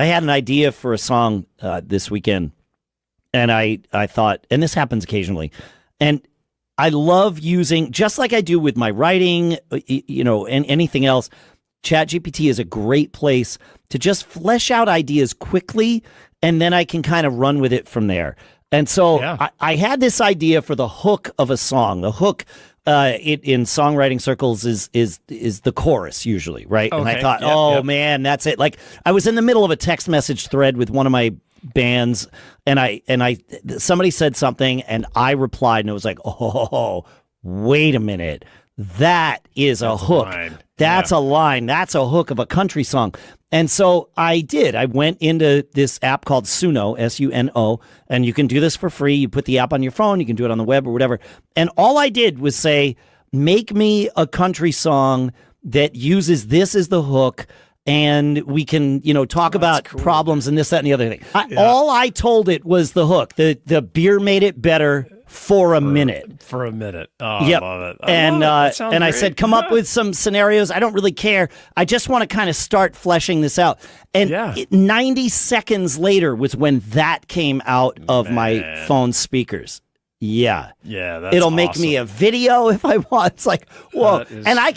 I had an idea for a song this weekend, and I thought, and this happens occasionally, and I love using, just like I do with my writing, and anything else, ChatGPT is a great place to just flesh out ideas quickly, and then I can kind of run with it from there. And so I had this idea for the hook of a song. The hook in songwriting circles is the chorus usually, right? Okay. And I thought, man, that's it. Like, I was in the middle of a text message thread with one of my bands, and somebody said something, and I replied, and it was like, oh, wait a minute. That's a hook. That's a line. That's a hook of a country song. And so I did. I went into this app called Suno, Suno, and you can do this for free. You put the app on your phone. You can do it on the web or whatever. And all I did was say, make me a country song that uses this as the hook, and we can, talk about problems and this, that, and the other thing. All I told it was the hook. The beer made it better for a minute. For a minute. Oh, yep. I love it. And I said, come up with some scenarios. I don't really care. I just want to kind of start fleshing this out. And 90 seconds later was when that came out of my phone speakers. Yeah. Yeah, that's It'll make me a video if I want. It's like, whoa. And I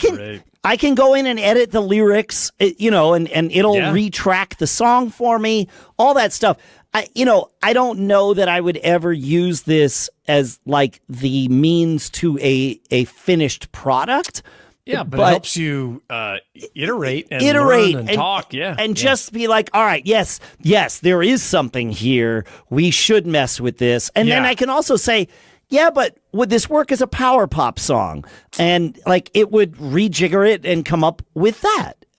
can go in and edit the lyrics, and it'll retrack the song for me, all that stuff. I don't know that I would ever use this as like the means to a finished product. Yeah, but it helps you iterate and learn and talk. And just be like, all right, yes, there is something here. We should mess with this. And then I can also say, yeah, but would this work as a power pop song? And like, it would rejigger it and come up with that.